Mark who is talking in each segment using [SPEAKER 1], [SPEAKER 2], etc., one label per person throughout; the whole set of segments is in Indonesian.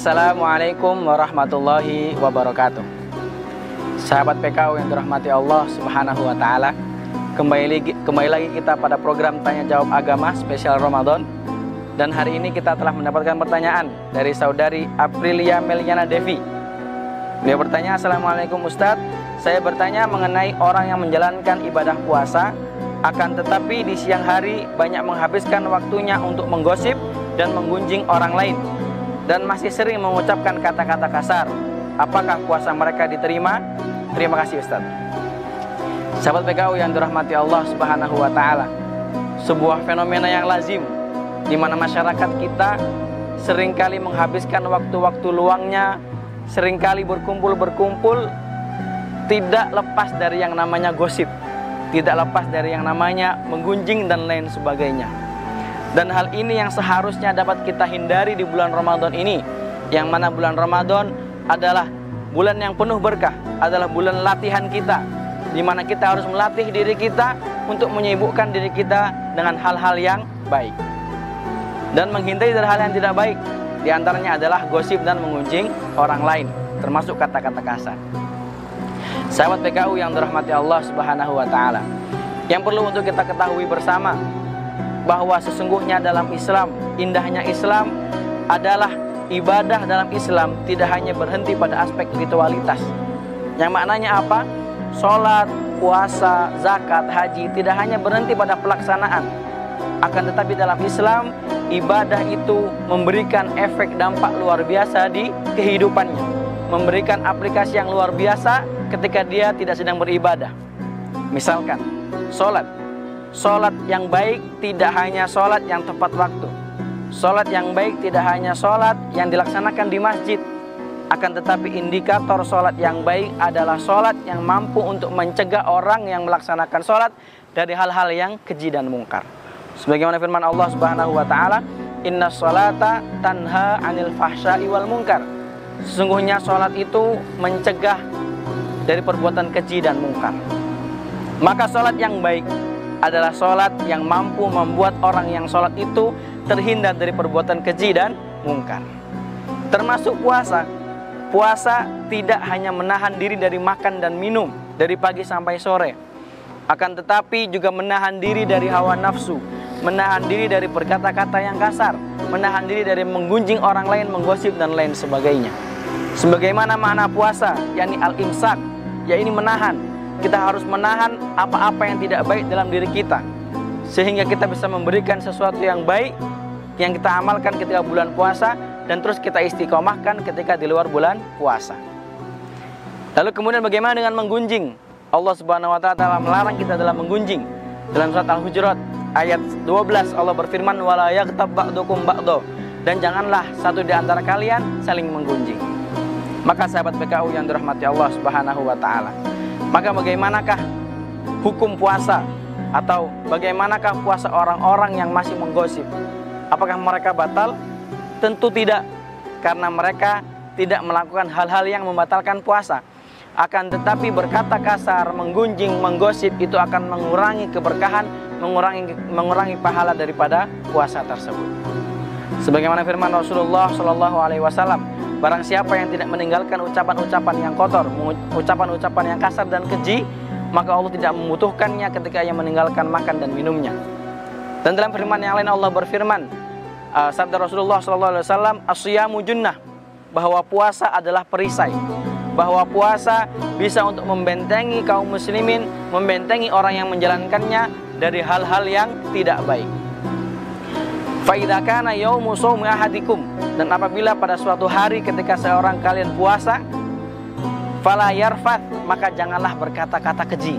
[SPEAKER 1] Assalamualaikum warahmatullahi wabarakatuh. Sahabat PKU yang dirahmati Allah Subhanahu wa Ta'ala, kembali lagi kita pada program Tanya Jawab Agama spesial Ramadan. Dan hari ini kita telah mendapatkan pertanyaan dari saudari Aprilia Meliana Devi. Dia bertanya, Assalamualaikum Ustadz, saya bertanya mengenai orang yang menjalankan ibadah puasa, akan tetapi di siang hari banyak menghabiskan waktunya untuk menggosip dan menggunjing orang lain, dan masih sering mengucapkan kata-kata kasar. Apakah puasa mereka diterima? Terima kasih Ustaz. Sahabat PKU yang dirahmati Allah Subhanahu wa Ta'ala, sebuah fenomena yang lazim di mana masyarakat kita seringkali menghabiskan waktu-waktu luangnya, seringkali berkumpul tidak lepas dari yang namanya gosip, tidak lepas dari yang namanya menggunjing dan lain sebagainya. Dan hal ini yang seharusnya dapat kita hindari di bulan Ramadan ini, yang mana bulan Ramadan adalah bulan yang penuh berkah, adalah bulan latihan kita, di mana kita harus melatih diri kita untuk menyibukkan diri kita dengan hal-hal yang baik dan menghindari dari hal yang tidak baik. Di antaranya adalah gosip dan mengunjing orang lain, termasuk kata-kata kasar. Sahabat PKU yang dirahmati Allah Subhanahu wa Ta'ala, yang perlu untuk kita ketahui bersama bahwa sesungguhnya dalam Islam, indahnya Islam adalah ibadah dalam Islam tidak hanya berhenti pada aspek ritualitas, yang maknanya apa? Sholat, puasa, zakat, haji tidak hanya berhenti pada pelaksanaan, akan tetapi dalam Islam ibadah itu memberikan efek dampak luar biasa di kehidupannya, memberikan aplikasi yang luar biasa ketika dia tidak sedang beribadah. Misalkan sholat yang baik tidak hanya sholat yang tepat waktu. Sholat yang baik tidak hanya sholat yang dilaksanakan di masjid, akan tetapi indikator sholat yang baik adalah sholat yang mampu untuk mencegah orang yang melaksanakan sholat dari hal-hal yang keji dan mungkar. Sebagaimana firman Allah Subhanahu wa Ta'ala, inna sholata tanha anil fahsya'i wal munkar. Sesungguhnya sholat itu mencegah dari perbuatan keji dan mungkar. Maka sholat yang baik adalah sholat yang mampu membuat orang yang sholat itu terhindar dari perbuatan keji dan mungkar. Termasuk puasa. Puasa tidak hanya menahan diri dari makan dan minum dari pagi sampai sore, akan tetapi juga menahan diri dari hawa nafsu, menahan diri dari berkata-kata yang kasar, menahan diri dari menggunjing orang lain, menggosip dan lain sebagainya. Sebagaimana makna puasa, yakni al-imsak, yaitu menahan. Kita harus menahan apa-apa yang tidak baik dalam diri kita, sehingga kita bisa memberikan sesuatu yang baik yang kita amalkan ketika bulan puasa, dan terus kita istiqomahkan ketika di luar bulan puasa. Lalu kemudian bagaimana dengan menggunjing? Allah Subhanahu wa Ta'ala melarang kita dalam menggunjing. Dalam surat Al-Hujurat ayat 12 Allah berfirman, wala yaghtab ba'dukum ba'do, dan janganlah satu di antara kalian saling menggunjing. Maka sahabat PKU yang dirahmati Allah Subhanahu wa Ta'ala, maka bagaimanakah hukum puasa, atau bagaimanakah puasa orang-orang yang masih menggosip? Apakah mereka batal? Tentu tidak, karena mereka tidak melakukan hal-hal yang membatalkan puasa. Akan tetapi berkata kasar, menggunjing, menggosip itu akan mengurangi keberkahan, mengurangi pahala daripada puasa tersebut. Sebagaimana firman Rasulullah SAW, barang siapa yang tidak meninggalkan ucapan-ucapan yang kotor, ucapan-ucapan yang kasar dan keji, maka Allah tidak membutuhkannya ketika ia meninggalkan makan dan minumnya. Dan dalam firman yang lain Allah berfirman, sabda Rasulullah SAW, as-siyamu junnah, bahwa puasa adalah perisai, bahwa puasa bisa untuk membentengi kaum muslimin, membentengi orang yang menjalankannya dari hal-hal yang tidak baik. Fa idza kana yaumu shaumi ahadikum, dan apabila pada suatu hari ketika seorang kalian puasa, fala yarfath, maka janganlah berkata-kata keji,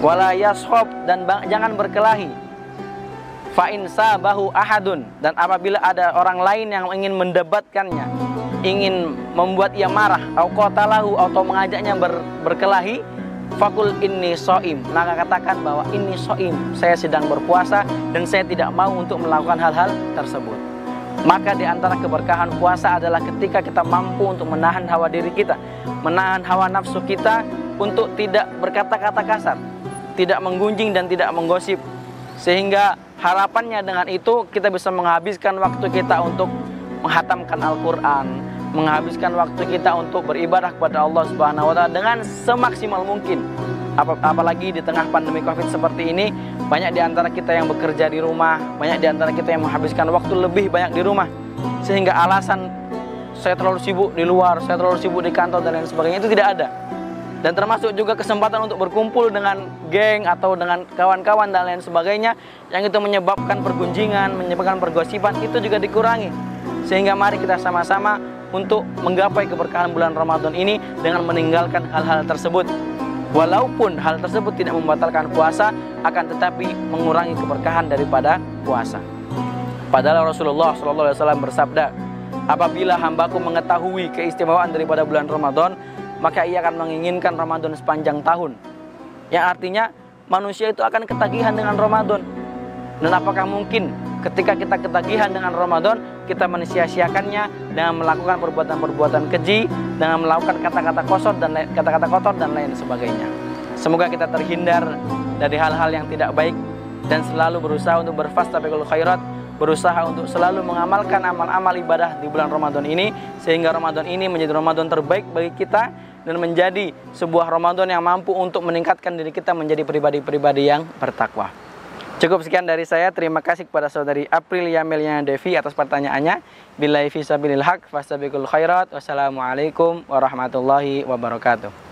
[SPEAKER 1] wala yashab, dan jangan berkelahi. Fa in sabahu ahadun, dan apabila ada orang lain yang ingin mendebatkannya, ingin membuat ia marah, atau qatalahu, atau mengajaknya berkelahi, fakul inni shaim, maka katakan bahwa inni shaim, saya sedang berpuasa dan saya tidak mau untuk melakukan hal-hal tersebut. Maka di antara keberkahan puasa adalah ketika kita mampu untuk menahan hawa diri kita, menahan hawa nafsu kita untuk tidak berkata-kata kasar, tidak menggunjing dan tidak menggosip. Sehingga harapannya dengan itu kita bisa menghabiskan waktu kita untuk menghatamkan Al-Quran, menghabiskan waktu kita untuk beribadah kepada Allah Subhanahu wa taala dengan semaksimal mungkin. Apalagi di tengah pandemi Covid seperti ini, banyak di antara kita yang bekerja di rumah, banyak di antara kita yang menghabiskan waktu lebih banyak di rumah, sehingga alasan saya terlalu sibuk di luar, saya terlalu sibuk di kantor dan lain sebagainya itu tidak ada. Dan termasuk juga kesempatan untuk berkumpul dengan geng atau dengan kawan-kawan dan lain sebagainya, yang itu menyebabkan pergunjingan, menyebabkan pergosipan, itu juga dikurangi. Sehingga mari kita sama-sama untuk menggapai keberkahan bulan Ramadan ini dengan meninggalkan hal-hal tersebut. Walaupun hal tersebut tidak membatalkan puasa, akan tetapi mengurangi keberkahan daripada puasa. Padahal Rasulullah SAW bersabda, apabila hambaku mengetahui keistimewaan daripada bulan Ramadan, maka ia akan menginginkan Ramadan sepanjang tahun. Yang artinya manusia itu akan ketagihan dengan Ramadan. Dan apakah mungkin ketika kita ketagihan dengan Ramadan, kita mesia-siakannya dengan melakukan perbuatan-perbuatan keji, dengan melakukan kata-kata kotor dan lain sebagainya. Semoga kita terhindar dari hal-hal yang tidak baik dan selalu berusaha untuk berfastabiqul khairat, berusaha untuk selalu mengamalkan amal-amal ibadah di bulan Ramadan ini, sehingga Ramadan ini menjadi Ramadan terbaik bagi kita dan menjadi sebuah Ramadan yang mampu untuk meningkatkan diri kita menjadi pribadi-pribadi yang bertakwa. Cukup sekian dari saya. Terima kasih kepada saudari Aprilia Meliana Devi atas pertanyaannya. Billahi fisabilil haq fastabiqul khairat. Wassalamualaikum warahmatullahi wabarakatuh.